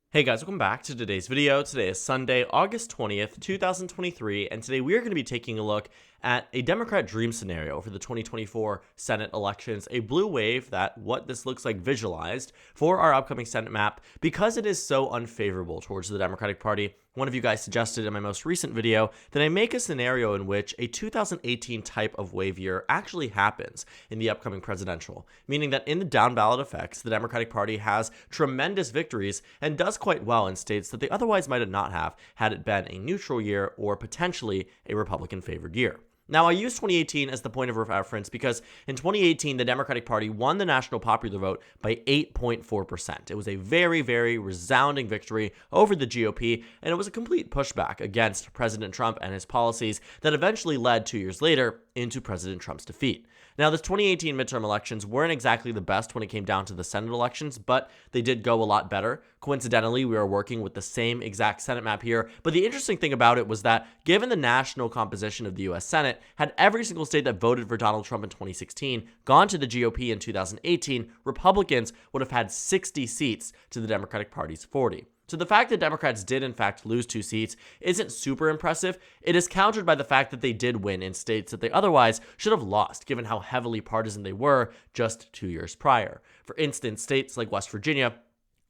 Hey guys, welcome back to today's video. Today is Sunday, August 20th, 2023, and today we are going to be taking a look at a Democrat dream scenario for the 2024 Senate elections, a blue wave that what this looks like visualized for our upcoming Senate map because it is so unfavorable towards the Democratic Party. One of you guys suggested in my most recent video that I make a scenario in which a 2018 type of wave year actually happens in the upcoming presidential, meaning that in the down ballot effects, the Democratic Party has tremendous victories and does quite well in states that they otherwise might not have had it been a neutral year or potentially a Republican favored year. Now, I use 2018 as the point of reference because in 2018, the Democratic Party won the national popular vote by 8.4%. It was a very, very resounding victory over the GOP, and it was a complete pushback against President Trump and his policies that eventually led 2 years later into President Trump's defeat. Now, the 2018 midterm elections weren't exactly the best when it came down to the Senate elections, but they did go a lot better. Coincidentally, we are working with the same exact Senate map here, but the interesting thing about it was that given the national composition of the U.S. Senate, had every single state that voted for Donald Trump in 2016 gone to the GOP in 2018, Republicans would have had 60 seats to the Democratic Party's 40. So the fact that Democrats did in fact lose 2 seats isn't super impressive. It is countered by the fact that they did win in states that they otherwise should have lost, given how heavily partisan they were just 2 years prior. For instance, states like West Virginia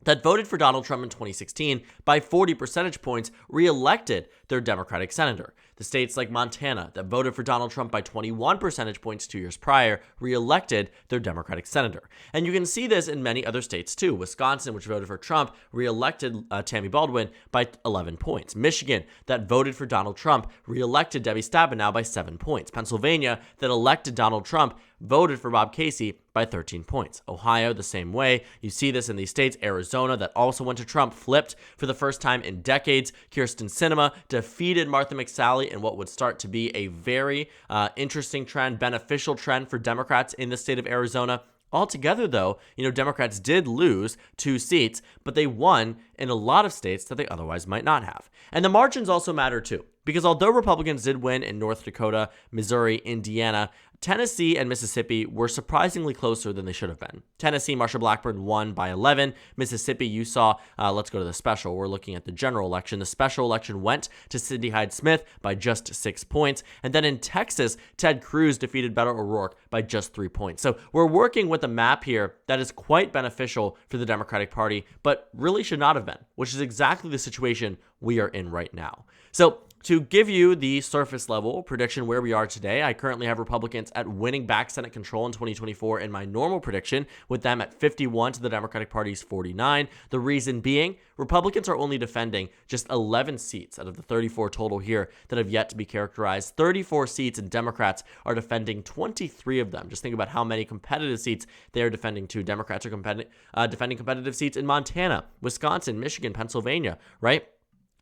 that voted for Donald Trump in 2016 by 40 percentage points re-elected their Democratic senator. The states like Montana that voted for Donald Trump by 21 percentage points 2 years prior re-elected their Democratic senator. And you can see this in many other states too. Wisconsin, which voted for Trump, re-elected Tammy Baldwin by 11 points. Michigan, that voted for Donald Trump, re-elected Debbie Stabenow by 7 points. Pennsylvania, that elected Donald Trump, voted for Bob Casey by 13 points. Ohio, the same way. You see this in these states. Arizona, that also went to Trump, flipped for the first time in decades. Kyrsten Sinema defeated Martha McSally in what would start to be a very interesting trend, beneficial trend for Democrats in the state of Arizona. Altogether, though, Democrats did lose 2 seats, but they won in a lot of states that they otherwise might not have. And the margins also matter too, because although Republicans did win in North Dakota, Missouri, Indiana, Tennessee and Mississippi were surprisingly closer than they should have been. Tennessee, Marsha Blackburn won by 11. Mississippi, you saw, let's go to the special. We're looking at the general election. The special election went to Cindy Hyde-Smith by just 6 points. And then in Texas, Ted Cruz defeated Beto O'Rourke by just 3 points. So we're working with a map here that is quite beneficial for the Democratic Party, but really should not have been, which is exactly the situation we are in right now. So to give you the surface level prediction where we are today, I currently have Republicans at winning back Senate control in 2024 in my normal prediction, with them at 51 to the Democratic Party's 49. The reason being, Republicans are only defending just 11 seats out of the 34 total here that have yet to be characterized. 34 seats, and Democrats are defending 23 of them. Just think about how many competitive seats they are defending too. Democrats are defending competitive seats in Montana, Wisconsin, Michigan, Pennsylvania, right?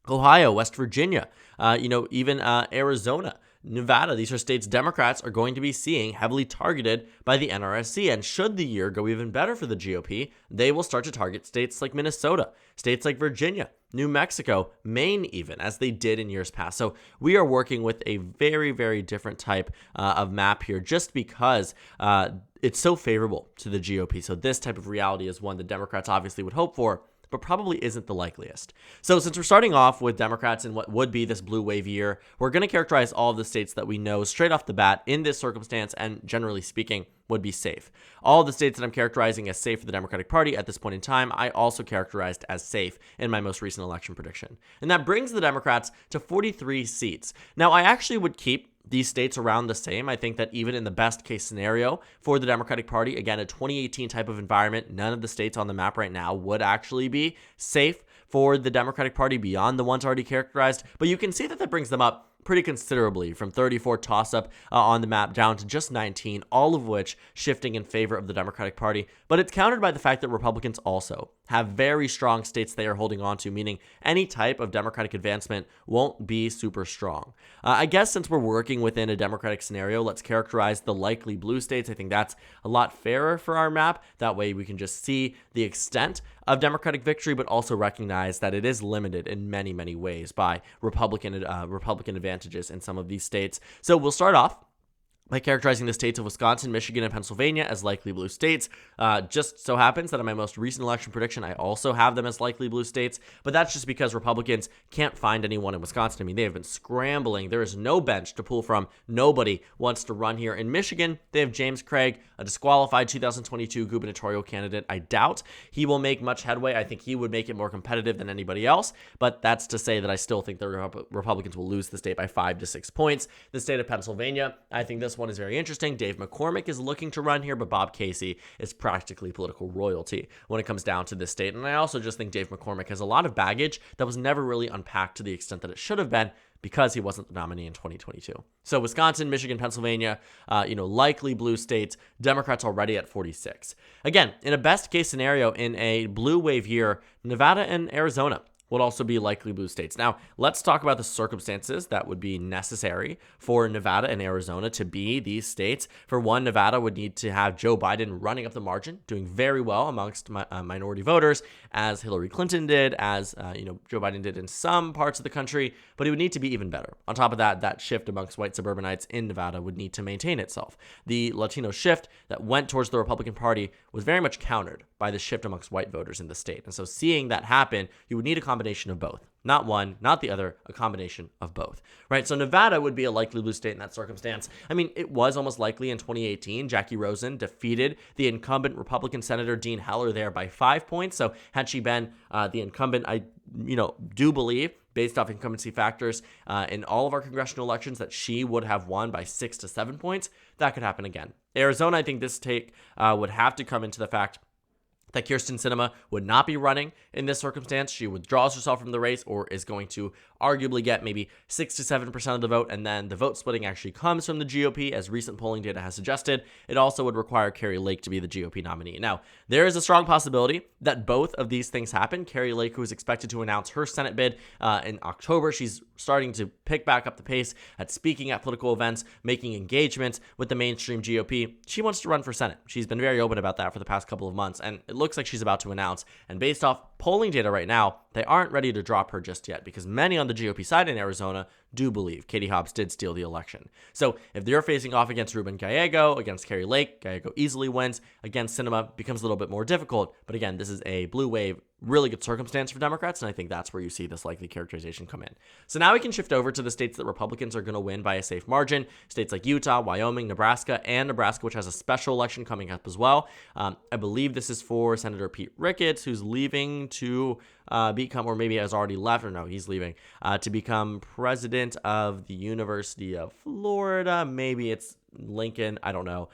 Ohio, West Virginia, even Arizona, Nevada. These are states Democrats are going to be seeing heavily targeted by the NRSC. And should the year go even better for the GOP, they will start to target states like Minnesota, states like Virginia, New Mexico, Maine even, as they did in years past. So we are working with a very, very different type of map here just because it's so favorable to the GOP. So this type of reality is one the Democrats obviously would hope for, but probably isn't the likeliest. So since we're starting off with Democrats in what would be this blue wave year, we're going to characterize all of the states that we know straight off the bat in this circumstance and generally speaking would be safe. All of the states that I'm characterizing as safe for the Democratic Party at this point in time, I also characterized as safe in my most recent election prediction. And that brings the Democrats to 43 seats. Now, I actually would keep these states around the same. I think that even in the best case scenario for the Democratic Party, again, a 2018 type of environment, none of the states on the map right now would actually be safe for the Democratic Party beyond the ones already characterized. But you can see that brings them up pretty considerably from 34 toss-up on the map down to just 19, all of which shifting in favor of the Democratic Party. But it's countered by the fact that Republicans also have very strong states they are holding on to, meaning any type of Democratic advancement won't be super strong. I guess since we're working within a Democratic scenario, let's characterize the likely blue states. I think that's a lot fairer for our map. That way we can just see the extent of Democratic victory, but also recognize that it is limited in many, many ways by Republican advantages in some of these states. So we'll start off by characterizing the states of Wisconsin, Michigan, and Pennsylvania as likely blue states. Just so happens that in my most recent election prediction, I also have them as likely blue states, but that's just because Republicans can't find anyone in Wisconsin. I mean, they have been scrambling. There is no bench to pull from. Nobody wants to run here. In Michigan, they have James Craig, a disqualified 2022 gubernatorial candidate. I doubt he will make much headway. I think he would make it more competitive than anybody else, but that's to say that I still think the Republicans will lose the state by 5 to 6 points. The state of Pennsylvania, I think this one is very interesting. Dave McCormick is looking to run here, but Bob Casey is practically political royalty when it comes down to this state. And I also just think Dave McCormick has a lot of baggage that was never really unpacked to the extent that it should have been because he wasn't the nominee in 2022. So Wisconsin, Michigan, Pennsylvania, likely blue states, Democrats already at 46. Again, in a best case scenario in a blue wave year, Nevada and Arizona would also be likely blue states. Now, let's talk about the circumstances that would be necessary for Nevada and Arizona to be these states. For one, Nevada would need to have Joe Biden running up the margin, doing very well amongst minority voters, as Hillary Clinton did, as Joe Biden did in some parts of the country, but it would need to be even better. On top of that, that shift amongst white suburbanites in Nevada would need to maintain itself. The Latino shift that went towards the Republican Party was very much countered by the shift amongst white voters in the state. And so seeing that happen, you would need a combination of both. Not one, not the other, a combination of both, right? So Nevada would be a likely blue state in that circumstance. I mean, it was almost likely in 2018. Jackie Rosen defeated the incumbent Republican Senator Dean Heller there by 5 points. So had she been the incumbent, I do believe, based off incumbency factors in all of our congressional elections, that she would have won by 6 to 7 points. That could happen again. Arizona, I think this take would have to come into the fact that Kyrsten Sinema would not be running in this circumstance. She withdraws herself from the race or is going to arguably get maybe 6 to 7% of the vote, and then the vote splitting actually comes from the GOP, as recent polling data has suggested. It also would require Kari Lake to be the GOP nominee. Now, there is a strong possibility that both of these things happen. Kari Lake, who is expected to announce her Senate bid in October, she's starting to pick back up the pace at speaking at political events, making engagements with the mainstream GOP. She wants to run for Senate. She's been very open about that for the past couple of months, and it looks like she's about to announce. And based off polling data right now, they aren't ready to drop her just yet, because many on the GOP side in Arizona do believe Katie Hobbs did steal the election. So if they're facing off against Ruben Gallego, against Kari Lake, Gallego easily wins. Against Sinema, becomes a little bit more difficult. But again, this is a blue wave, really good circumstance for Democrats, and I think that's where you see this likely characterization come in. So now we can shift over to the states that Republicans are going to win by a safe margin. States like Utah, Wyoming, Nebraska, which has a special election coming up as well. I believe this is for Senator Pete Ricketts, who's leaving to become, or maybe has already left, or no, he's leaving to become president of the University of Florida. Maybe it's Lincoln. I don't know.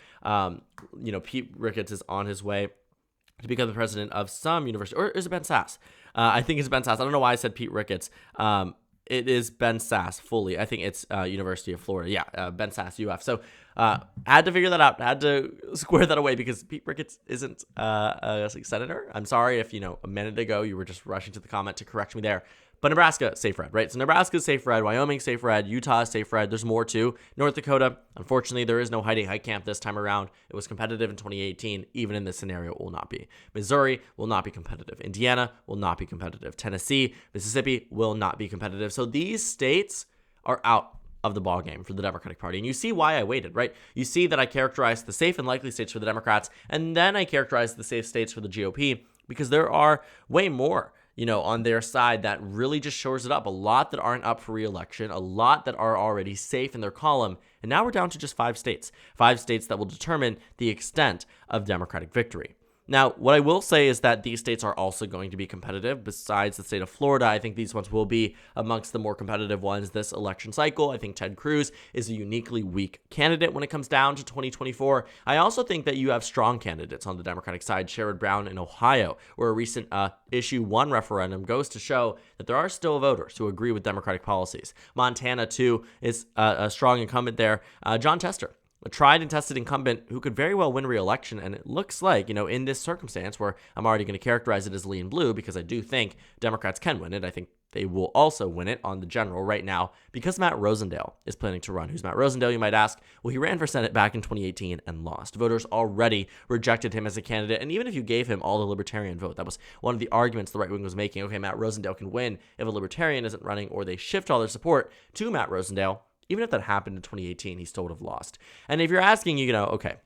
Pete Ricketts is on his way to become the president of some university, or is it Ben Sasse? I think it's Ben Sasse. I don't know why I said Pete Ricketts. It is Ben Sasse fully. I think it's University of Florida. Yeah, Ben Sasse, UF. So had to figure that out. Had to square that away because Pete Ricketts isn't a senator. I'm sorry if, a minute ago you were just rushing to the comment to correct me there. But Nebraska, safe red, right? So Nebraska's safe red, Wyoming, safe red, Utah, safe red. There's more too. North Dakota, unfortunately, there is no hiding high camp this time around. It was competitive in 2018. Even in this scenario, it will not be. Missouri will not be competitive. Indiana will not be competitive. Tennessee, Mississippi will not be competitive. So these states are out of the ballgame for the Democratic Party. And you see why I waited, right? You see that I characterized the safe and likely states for the Democrats, and then I characterized the safe states for the GOP, because there are way more on their side that really just shores it up. A lot that aren't up for re-election, a lot that are already safe in their column. And now we're down to just 5 states that will determine the extent of Democratic victory. Now, what I will say is that these states are also going to be competitive. Besides the state of Florida, I think these ones will be amongst the more competitive ones this election cycle. I think Ted Cruz is a uniquely weak candidate when it comes down to 2024. I also think that you have strong candidates on the Democratic side. Sherrod Brown in Ohio, where a recent Issue 1 referendum goes to show that there are still voters who agree with Democratic policies. Montana, too, is a strong incumbent there. Jon Tester, a tried and tested incumbent who could very well win re-election, and it looks like, in this circumstance where I'm already going to characterize it as lean blue because I do think Democrats can win it. I think they will also win it on the general right now because Matt Rosendale is planning to run. Who's Matt Rosendale, you might ask? Well, he ran for Senate back in 2018 and lost. Voters already rejected him as a candidate, and even if you gave him all the libertarian vote, that was one of the arguments the right wing was making. Okay, Matt Rosendale can win if a libertarian isn't running, or they shift all their support to Matt Rosendale. even if that happened in 2018, he still would have lost. And if you're asking, okay,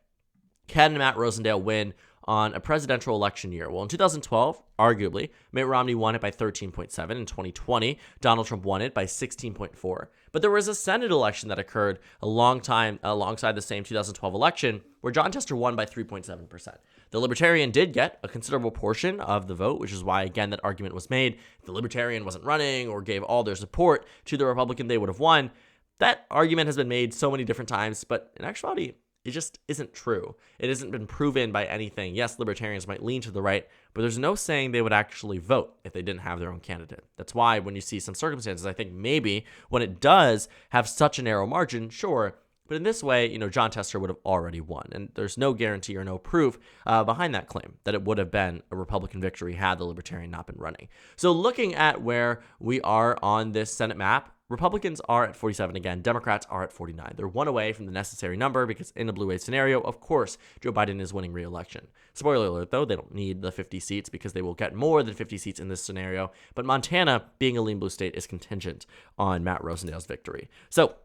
can Matt Rosendale win on a presidential election year? Well, in 2012, arguably, Mitt Romney won it by 13.7. In 2020, Donald Trump won it by 16.4. But there was a Senate election that occurred a long time alongside the same 2012 election where Jon Tester won by 3.7%. The Libertarian did get a considerable portion of the vote, which is why, again, that argument was made. If the Libertarian wasn't running or gave all their support to the Republican, they would have won. That argument has been made so many different times, but in actuality, it just isn't true. It hasn't been proven by anything. Yes, libertarians might lean to the right, but there's no saying they would actually vote if they didn't have their own candidate. That's why when you see some circumstances, I think maybe when it does have such a narrow margin, sure, but in this way, Jon Tester would have already won. And there's no guarantee or no proof behind that claim that it would have been a Republican victory had the Libertarian not been running. So looking at where we are on this Senate map, Republicans are at 47 again. Democrats are at 49. They're one away from the necessary number because in a blue wave scenario, of course, Joe Biden is winning re-election. Spoiler alert, though, they don't need the 50 seats because they will get more than 50 seats in this scenario. But Montana, being a lean blue state, is contingent on Matt Rosendale's victory. So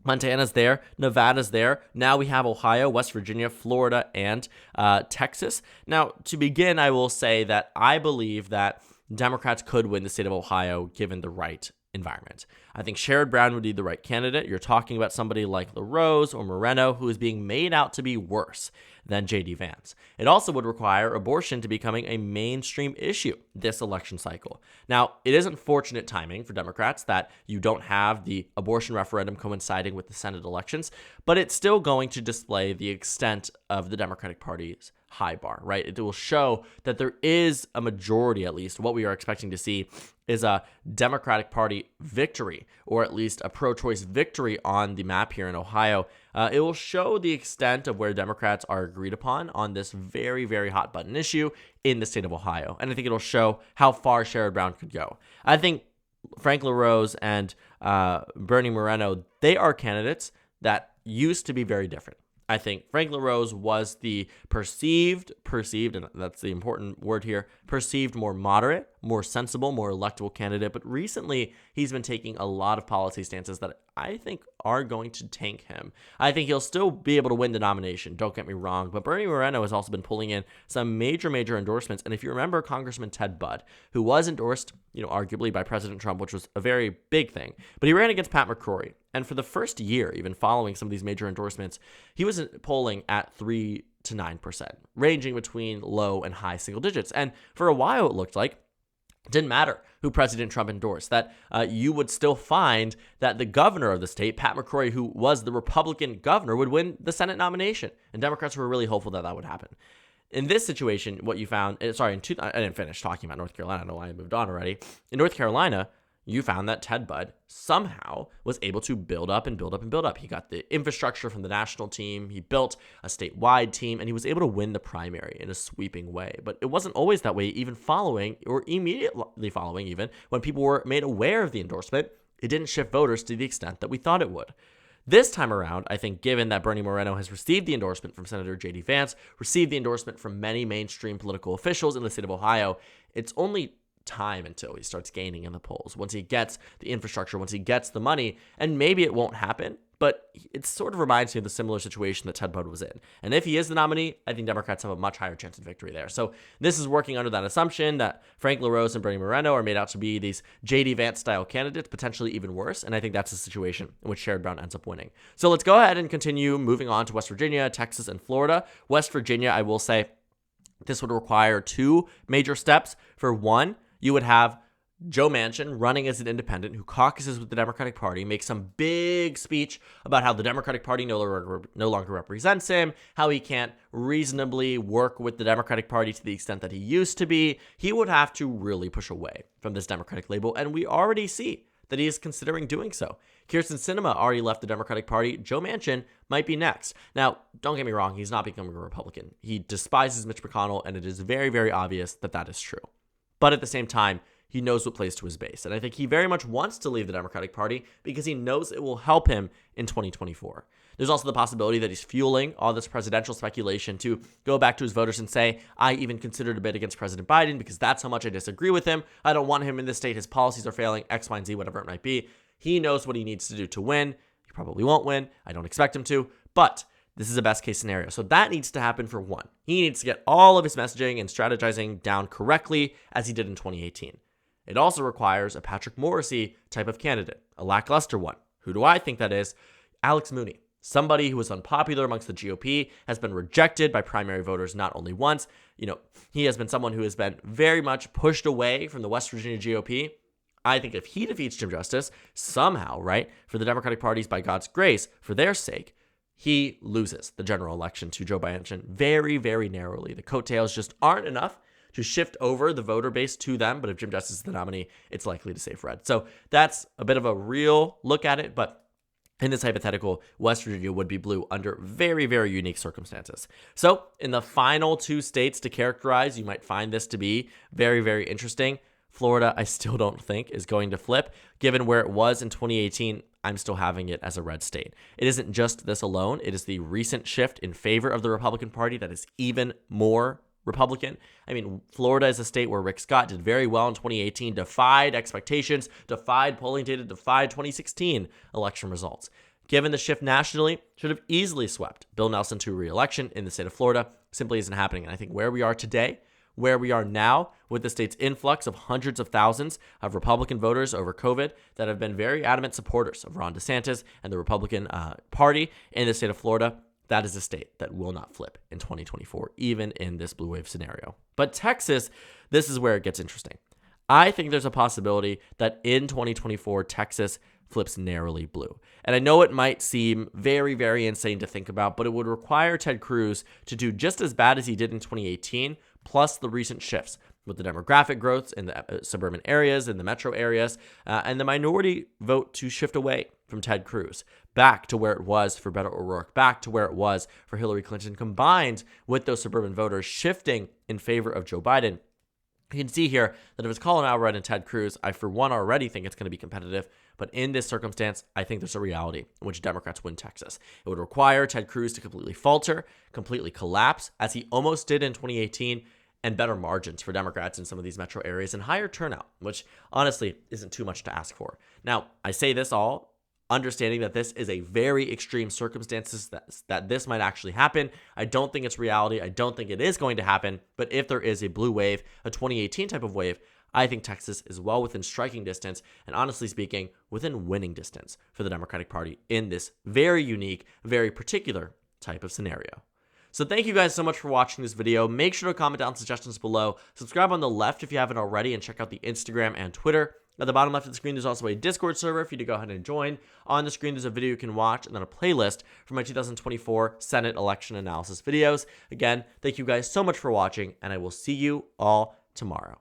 Montana's there, Nevada's there. Now we have Ohio, West Virginia, Florida, and Texas. Now, to begin, I will say that I believe that Democrats could win the state of Ohio given the right environment. I think Sherrod Brown would be the right candidate. You're talking about somebody like LaRose or Moreno who is being made out to be worse than J.D. Vance. It also would require abortion to becoming a mainstream issue this election cycle. Now, it is unfortunate timing for Democrats that you don't have the abortion referendum coinciding with the Senate elections, but it's still going to display the extent of the Democratic Party's high bar, right? It will show that there is a majority, at least. What we are expecting to see is a Democratic Party victory, or at least a pro-choice victory on the map here in Ohio. It will show the extent of where Democrats are agreed upon on this very, very hot button issue in the state of Ohio. And I think it'll show how far Sherrod Brown could go. I think Frank LaRose and Bernie Moreno, they are candidates that used to be very different. I think Frank LaRose was the perceived, and that's the important word here, perceived more moderate, more sensible, more electable candidate. But recently, he's been taking a lot of policy stances that I think are going to tank him. I think he'll still be able to win the nomination, don't get me wrong, but Bernie Moreno has also been pulling in some major endorsements. And if you remember Congressman Ted Budd, who was endorsed, arguably by President Trump, which was a very big thing, but he ran against Pat McCrory. And for the first year, even following some of these major endorsements, he was polling at 3 to 9%, ranging between low and high single digits. And for a while, it looked like it didn't matter who President Trump endorsed, that you would still find that the governor of the state, Pat McCrory, who was the Republican governor, would win the Senate nomination. And Democrats were really hopeful that that would happen. In this situation, what you found, I didn't finish talking about North Carolina. I don't know why I moved on already. In North Carolina, you found that Ted Budd somehow was able to build up. He got the infrastructure from the national team. He built a statewide team, and he was able to win the primary in a sweeping way. But it wasn't always that way, even following, or immediately following even, when people were made aware of the endorsement. It didn't shift voters to the extent that we thought it would. This time around, I think given that Bernie Moreno has received the endorsement from Senator J.D. Vance, received the endorsement from many mainstream political officials in the state of Ohio, it's only time until he starts gaining in the polls. Once he gets the infrastructure, once he gets the money, and maybe it won't happen, but it sort of reminds me of the similar situation that Ted Budd was in. And if he is the nominee, I think Democrats have a much higher chance of victory there. So this is working under that assumption that Frank LaRose and Bernie Moreno are made out to be these J.D. Vance-style candidates, potentially even worse, and I think that's a situation in which Sherrod Brown ends up winning. So let's go ahead and continue moving on to West Virginia, Texas, and Florida. West Virginia, I will say, this would require two major steps. For one, you would have Joe Manchin running as an independent who caucuses with the Democratic Party, makes some big speech about how the Democratic Party no longer represents him, how he can't reasonably work with the Democratic Party to the extent that he used to be. He would have to really push away from this Democratic label, and we already see that he is considering doing so. Kyrsten Sinema already left the Democratic Party. Joe Manchin might be next. Now, don't get me wrong, he's not becoming a Republican. He despises Mitch McConnell, and it is very, very obvious that that is true. But at the same time, he knows what plays to his base. And I think he very much wants to leave the Democratic Party because he knows it will help him in 2024. There's also the possibility that he's fueling all this presidential speculation to go back to his voters and say, I even considered a bid against President Biden because that's how much I disagree with him. I don't want him in this state. His policies are failing, X, Y, and Z, whatever it might be. He knows what he needs to do to win. He probably won't win. I don't expect him to, but this is a best case scenario. So that needs to happen for one. He needs to get all of his messaging and strategizing down correctly as he did in 2018. It also requires a Patrick Morrisey type of candidate, a lackluster one. Who do I think that is? Alex Mooney. Somebody who was unpopular amongst the GOP, has been rejected by primary voters not only once. He has been someone who has been very much pushed away from the West Virginia GOP. I think if he defeats Jim Justice, somehow, right, for the Democratic parties, by God's grace, for their sake, he loses the general election to Joe Biden very, very narrowly. The coattails just aren't enough to shift over the voter base to them, but if Jim Justice is the nominee, it's likely to save red. So that's a bit of a real look at it, but in this hypothetical, West Virginia would be blue under very, very unique circumstances. So in the final two states to characterize, you might find this to be very, very interesting. Florida, I still don't think is going to flip. Given where it was in 2018, I'm still having it as a red state. It isn't just this alone. It is the recent shift in favor of the Republican Party that is even more Republican. I mean, Florida is a state where Rick Scott did very well in 2018, defied expectations, defied polling data, defied 2016 election results. Given the shift nationally, should have easily swept Bill Nelson to re-election in the state of Florida. Simply isn't happening. And I think where we are today, where we are now with the state's influx of hundreds of thousands of Republican voters over COVID that have been very adamant supporters of Ron DeSantis and the Republican Party in the state of Florida, that is a state that will not flip in 2024, even in this blue wave scenario. But Texas, this is where it gets interesting. I think there's a possibility that in 2024, Texas flips narrowly blue. And I know it might seem very, very insane to think about, but it would require Ted Cruz to do just as bad as he did in 2018, plus the recent shifts with the demographic growths in the suburban areas, in the metro areas, and the minority vote to shift away from Ted Cruz, back to where it was for Beto O'Rourke, back to where it was for Hillary Clinton, combined with those suburban voters shifting in favor of Joe Biden. You can see here that if it's Colin Alvarez and Ted Cruz, I for one already think it's going to be competitive. But in this circumstance, I think there's a reality in which Democrats win Texas. It would require Ted Cruz to completely falter, completely collapse, as he almost did in 2018, and better margins for Democrats in some of these metro areas and higher turnout, which honestly isn't too much to ask for. Now, I say this all understanding that this is a very extreme circumstances that this might actually happen. I don't think it's reality. I don't think it is going to happen. But if there is a blue wave, a 2018 type of wave, I think Texas is well within striking distance and, honestly speaking, within winning distance for the Democratic Party in this very unique, very particular type of scenario. So thank you guys so much for watching this video. Make sure to comment down suggestions below. Subscribe on the left if you haven't already, and check out the Instagram and Twitter. At the bottom left of the screen, there's also a Discord server for you to go ahead and join. On the screen, there's a video you can watch, and then a playlist for my 2024 Senate election analysis videos. Again, thank you guys so much for watching, and I will see you all tomorrow.